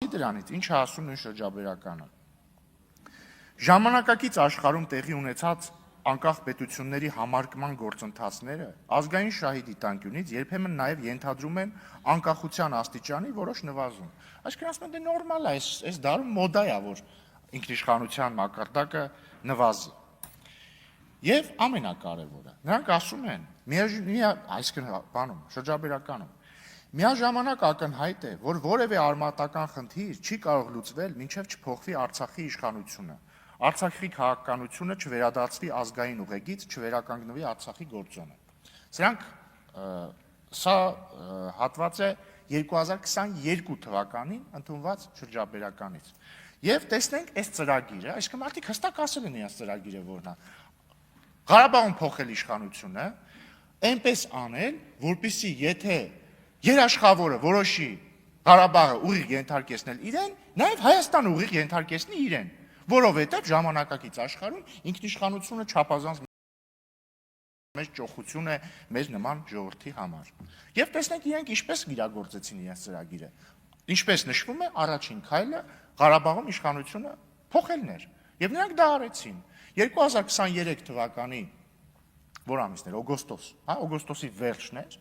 Բացի դրանից, ինչ է ասում նույն շրջաբերականը։ Ժամանակակից աշխարհում տեղի ունեցած անկախ պետությունների համարկման գործընթացները ազգային շահի դիտանկյունից երբեմն նաև ենթադրում են անկախության աստիճանի որոշ նվազում։ Այսինքն ասում են դե նորմալ է, այս դարում մոդա է, որ ինքնիշխանության մակարդակը նվազի։ Եվ ամենակարևորը, նրանք ասում են, այսինքն շրջաբերականում, միաժամանակ ակնհայտ է, որ որևէ արմատական խնդիր չի կարող լուծվել, մինչև չփոխվի Արցախի իշխանությունը, Արցախի քաղաքականությունը չվերադարձվի ազգային ուղեգից, չվերականգնվի Արցախի գործոնը։ Սա հատված է 2022 թվականին ընդունված շրջաբերականից։ Եվ տեսնենք այս ծրագիրը, այսինքն մարդիկ հստակ ասել են իրենց ծրագիրը որն է։ Ղարաբաղում փոխել իշխանությունը, այնպես անել, որպեսզի եթե երաշխավորը որոշի Ղարաբաղը ուղիղ ենթարկեցնել իրեն, նաև Հայաստանը ուղիղ ենթարկեցնի իրեն, որովհետև ժամանակակից աշխարհում ինքնիշխանությունը չափազանց մեծ ճոխություն է մեզ նման ժողովրդի համար։ Եվ տեսնենք իրենք ինչպես իրագործեցին իրենց ծրագիրը։ Ինչպես նշվում է, առաջին քայլը Ղարաբաղում իշխանությունը փոխելն էր։ Եվ նրանք դա արեցին։ 2023 թվականի որ ամիսն էր, օգոստոսի վերջն էր,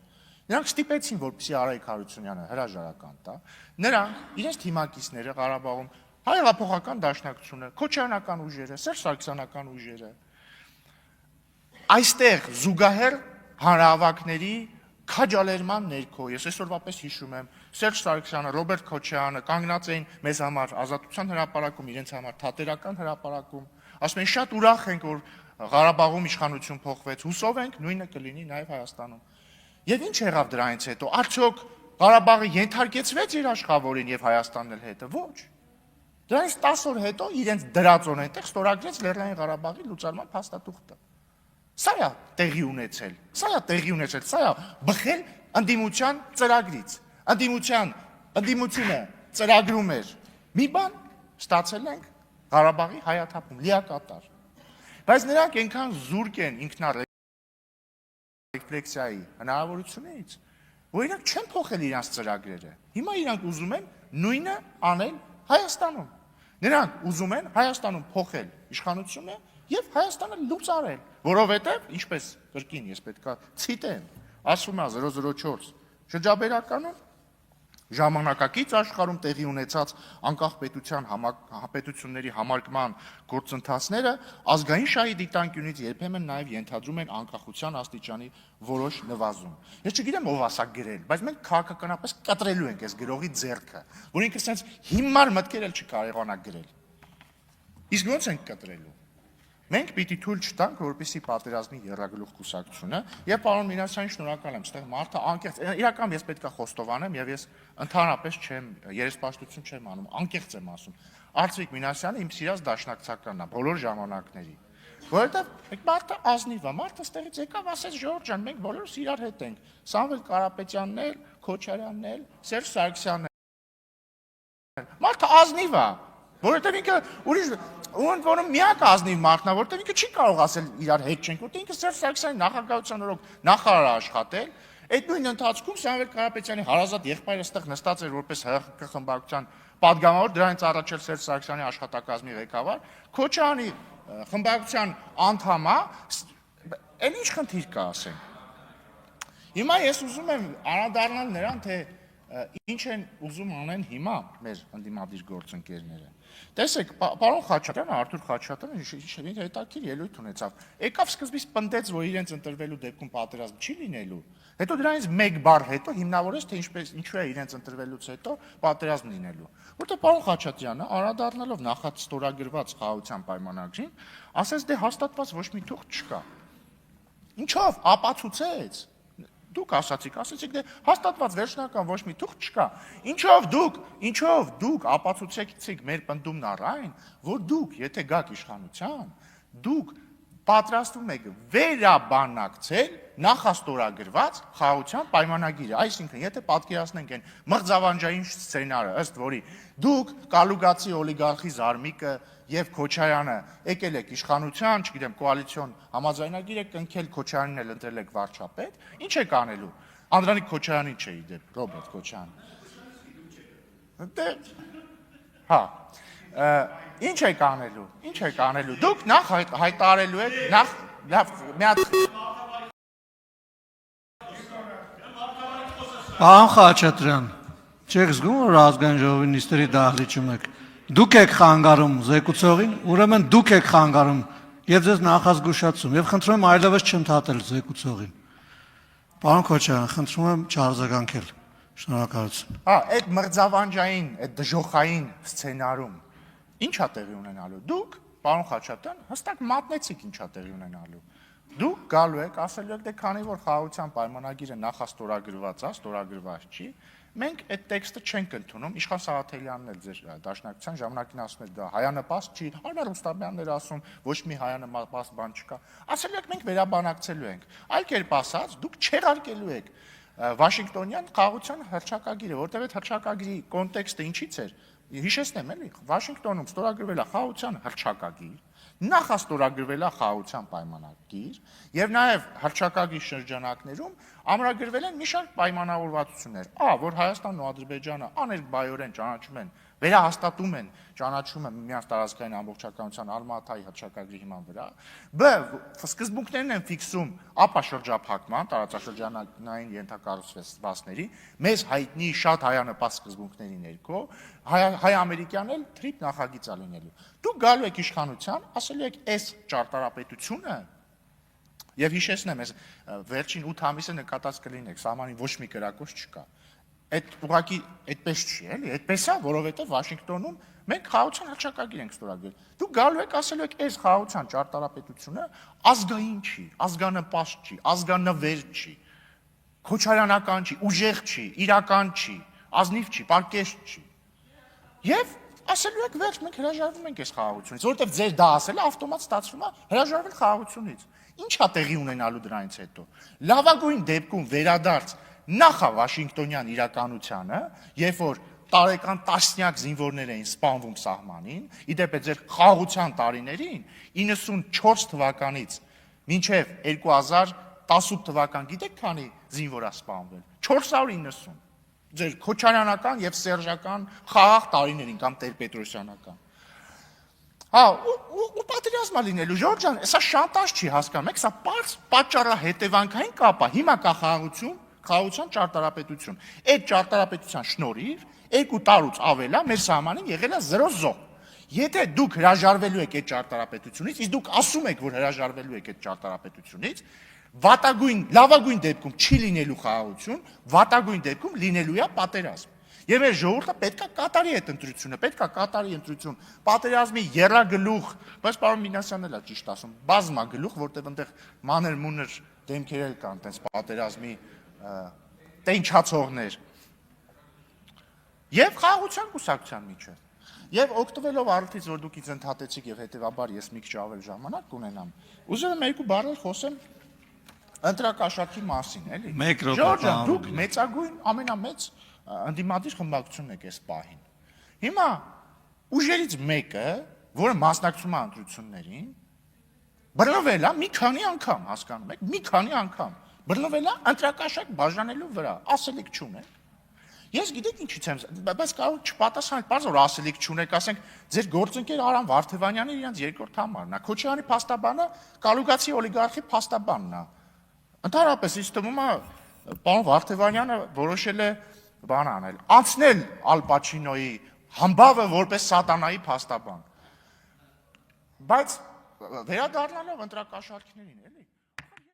նրանք ստիպեցին, որպեսզի Արայիկ Հարությունյանը հրաժարական տա, նրանք իրենց թիմակիցները Ղարաբաղում Հայեղափոխական դաշնակցությունը, Քոչարյանական ուժերը, Սերժ Սարգսյանական ուժերը, այստեղ զուգահեռ հանրահավաքների քաջալերման ներքո, ես այսօրվա պես հիշում եմ, Սերժ Սարգսյանը, Ռոբերտ Քոչարյանը կանգնած էին մեզ համար Ազատության հրապարակում, իրենց համար Թատերական հրապարակում, ասում են շատ ուրախ ենք, որ Ղարաբաղում իշխանություն փոխվեց, հուսով ենք նույնը կլինի նաև Հայաստանում։ Եվ ինչ եղավ դրանից հետո, արդյոք Ղարաբաղը ենթարկեցվեց երաշխավորին եւ Հայաստանն էլ հետը, ոչ։ Դրանից 10 օր հետո իրենց դրածոն այնտեղ ստորագրեց Լեռնային Ղարաբաղի լուծարման փաստաթուղթը։ Սա է տեղի ունեցել, սա է բխել ընդդիմության ծրագրից։ Ընդդիմությունը ծրագրում էր մի բան, ստացել ենք Ղարաբաղի հայաթափում, լիակատար։ Բայց նրանք այնքան զուրկ են ինքնարեֆլեքսիայի հնարավորությունից, որ իրանք չեն փոխել իրենց ծրագրերը։ Հիմա իրանք ուզում են նույնը անել Հայաստանում։ Նրանք ուզում են Հայաստանում փոխել իշխանությունը եւ Հայաստանը լուծարել, որովհետեւ, ինչպես կրկին ես պետքա ցիտեմ, ասում է 004 շրջաբերականում ժամանակակից աշխարհում տեղի ունեցած անկախ պետությունների համարկման գործընթացները ազգային շահի դիտանկյունից երբեմն նաև ենթադրում են անկախության աստիճանի որոշ նվազում։ Ես չգիտեմ ով ասա գրել, բայց մենք քաղաքականապես կտրելու ենք այս գրողի ձեռքը, որ ինքը sense հիմար մտքեր էլ չկարողանա գրել։ Իսկ ո՞նց ենք կտրելու։ Մենք պիտի թույլ չտանք, որպեսզի պատերազմի եռագլուխ կուսակցությունը, եւ պարոն Մինասյանին շնորհակալ եմ, այստեղ մարդը անկեղծ, իրական ես պետքա խոստովանեմ եւ ես ընդհանրապես չեմ երեսպաշտություն չեմ անում, անկեղծ եմ ասում։ Արծվիկ Մինասյանը իմ սիրած դաշնակցականն է բոլոր ժամանակների։ Որովհետեւ մենք մարդը ազնիվ է, մարդը ստեղից եկավ, ասեց Ժորժ ջան, մենք բոլորս իրար հետ ենք։ Սամվել Կարապետյանն էլ, Քոչարյանն էլ, Սերժ Սարգսյանն էլ։ Մարդը ազնիվ է, որովհետեւ ինքը ուրիշ որոնք միակ ազնիվ մարդն է, որտեղ ինքը չի կարող ասել իրար հետ չենք, որտեղ ինքը Սերժ Սարգսյանի նախագահության օրոք նախարար աշխատել, այդ նույն ընթացքում Սամվել Կարապետյանի հարազատ եղբայրը այստեղ նստած էր որպես ՀՀԿ խմբակցության պատգամավոր, դրանից առաջ էլ Սերժ Սարգսյանի աշխատակազմի ղեկավար, Քոչարյանի խմբակցության անդամ է, այն ինչ խնդիր կա ասենք։ Հիմա ես ուզում եմ անդրադառնալ նրան, թե ինչ են ուզում անեն հիմա մեր ընդդիմադիր գործընկերները։ Տեսեք, պարոն Խաչատրյանը, Արթուր Խաչատրյանը հետաքրքիր ելույթ ունեցավ։ Եկավ սկզբից պնդեց, որ իրենց ընտրվելու դեպքում պատերազմ չի լինելու։ Հետո դրանից մեկ բառ հետո հիմնավորեց, թե ինչու է իրենց ընտրվելուց հետո պատերազմ լինելու։ Որտեղ պարոն Խաչատրյանը, անդրադառնալով նախած ստորագրված խաղաղության պայմանագրին, ասեց դե հաստատված ոչ մի թուղթ չկա։ Ինչով ապացուցեց։ Դուք ասացիք դե հաստատված վերջնական ոչ մի թուղթ չկա։ Ինչով դուք ապացուցեցիք մեր պնդումն առայն, որ դուք, եթե գաք իշխանության, դուք պատրաստվում եք վերաբանակցել նախաստորագրված խաղաղության պայմանագիրը։ Այսինքն, եթե պատկերացնենք այն մղձավանջային սցենարը, ըստ որի դուք կալուգացի օլիգարխի Զարմիկը եւ Քոչարյանը եկել եք իշխանության, չգիտեմ, կոալիցիոն համաձայնագիր եք կնքել, Քոչարյանին էլ ընտրել եք վարչապետ, ինչ եք անելու։ Անդրանիկ Քոչարյանին չէի դեպ, Ռոբերտ Քոչարյանը։ Հա։ Ինչ եք անելու։ Դուք նախ հայտարարելու եք, նախ լավ մի հատ Պարոն Խաչատրյան, չեք զգում, որ ազգային ժողովի նիստերի դահլիճում եք։ Դուք եք խանգարում զեկուցողին, ուրեմն դուք եք խանգարում եւ ձեզ նախազգուշացում եւ խնդրում եմ այլևս չընդհատել զեկուցողին։ Պարոն Քոչարյան, խնդրում եմ չարձագանքել։ Շնորհակալություն։ Հա, այդ մրձավանջային, այդ դժոխային սցենարում ի՞նչ է տեղի ունենալու։ Դուք, պարոն Խաչատրյան, հստակ մատնեցիք ինչ է տեղի ունենալու։ Դուք գալու եք, ասելու եք, դե քանի որ խաղաղության պայմանագիրը նախաստորագրված է, ստորագրված չի, մենք այդ տեքստը չենք ընդունում, Իշխան Սաղաթելյանն էլ ձեր դաշնակցության ժամանակին ասում էր դա հայանպաստ չի, Արմեն Ռուստամյանն էր ասում, ոչ մի հայանպաստ բան չկա։ Ասելու եք մենք վերաբանակցելու ենք։ Այլ կերպ ասած, դուք չեղարկելու եք Վաշինգտոնյան խաղաղության հռչակագիրը, որտեղ այդ հռչակագրի կոնտեքստը ինչից էր։ Հիշեցնեմ էլի, Վաշինգտոնում ստորագրվել է խաղաղության հռչակագիր, նախաստորագրվել է խաղաղության պայմանագիր եւ նաեւ հռչակագրի շրջանակներում ամրագրվել են մի շարք պայմանավորվածություններ, որ Հայաստանն ու Ադրբեջանը աներկբայորեն ճանաչում են, վերահաստատում են ճանաչումը միմյանց տարածքային ամբողջականության Ալմատայի հռչակագրի հիման վրա, բ. Սկզբունքներն են ֆիքսում ԱՊԱ շրջափակման տարածաշրջանային ենթակառուցվածքների, մեզ հայտնի շատ հայանպաստ սկզբունքների ներքո, հայ-ամերիկյան էլ թրիփ նախագիծ է լինելու։ Դուք գալու եք իշխանության, ասելու եք այս ճարտարապետությունը եւ հիշեցնեմ, այս վերջին 8 ամիսը նկատած կլինեք, սահմանին ոչ մի կրակոց չկա։ Այդ ուղղակի այդպես չի, էլի, այդպես է, որովհետեւ Վաշինգտոնում մենք խաղաղության հռչակագիր ենք ստորագրել։ Դուք գալու եք, ասելու եք, այս խաղաղության ճարտարապետությունը ազգային չի, ազգանպաստ չի, ազգանվեր չի, քոչարյանական չի, ուժեղ չի, իրական չի, ազնիվ չի, պարկեշտ չի։ Եվ ասելու եք, վերջ մենք հրաժարվում ենք այս խաղաղությունից, որովհետեւ ձեր դա ասելը ավտոմատ ստացվում է հրաժարվել խաղաղությունից։ Ինչ է տեղի ունենալու դրանից հետո։ Լավագույն դեպքում վերադարձ նախա Վաշինգտոնյան իրականությանը, երբ որ տարեկան տասնյակ զինվորներ էին սպանվում սահմանին, իդեպ ձեր խաղաղության տարիներին 94 թվականից մինչև 2018 թվական գիտեք քանի զինվոր է սպանվել։ 490։ Ձեր քոչարյանական եւ սերժական խաղաղ տարիներին կամ Տեր-Պետրոսյանական։ Հա, ու պատերազմա լինելու, Ժորժ ջան, սա շանտաժ չի հասկանում եք, սա պարզ պատճառահետևանքային կապ է, հիմա կա խաղաղության ճարտարապետություն։ Այդ ճարտարապետության շնորհիվ 2 տարուց ավել է մեր սահմանին եղել է 0 զոհ։ Եթե դուք հրաժարվելու եք այդ ճարտարապետությունից, իսկ դուք ասում եք, որ հրաժարվելու եք այդ ճարտարապետությունից, լավագույն դեպքում չի լինելու խաղաղություն, վատագույն դեպքում լինելու է պատերազմ։ Եվ այս ժողովուրդը պետքա կատարի այդ ընտրությունը, պետքա կատարի ընտրություն, պատերազմի եռագլուխ, բայց պարոն Մինասյանն էլ է ճիշտ ասում, բազմագլուխ, որտեղ այնտեղ մանր-մունր դեմքեր էլ կան, տենց պատերազմի տենչացողներ։ Եվ խաղաղության կուսակցության միջև։ Եվ օգտվելով առիթից, որ դուք ինձ ընդհատեցիք եւ հետեւաբար ես մի քիչ ավել ժամանակ կունենամ, ուզում եմ 2 բառեր խոսեմ ընտրակաշառքի մասին, էլի։ Ժորժ ջան, դուք մեծագույն, ամենամեծ ընդդիմադիր խմբակցությունն եք այս պահին։ Հիմա ուժերից մեկը, որը մասնակցում է ընտրություններին, բռնվել է մի քանի անգամ, հասկանում եք, մի քանի անգամ բռնվել է ընտրակաշառք բաժանելու վրա, ասելիք չունեք։ Ես գիտեք ինչից եմ, բայց կարող չպատասխանել, պարզ որ ասելիք չունեք, ասենք ձեր գործընկեր Արամ Վարդևանյանը իրենց երկրորդ համարն է, Քոչարյանի փաստաբանը Կալուգացի օլիգարխի փաստաբանն է։ Ընդհանրապես ինձ թվում է, պարոն Վարդևանյանը որոշել է բան անել, անցնել Ալ Պաչինոյի համբավը որպես սատանայի փաստաբան։ Բայց վերադառնալով ընտրակաշառքներին, էլի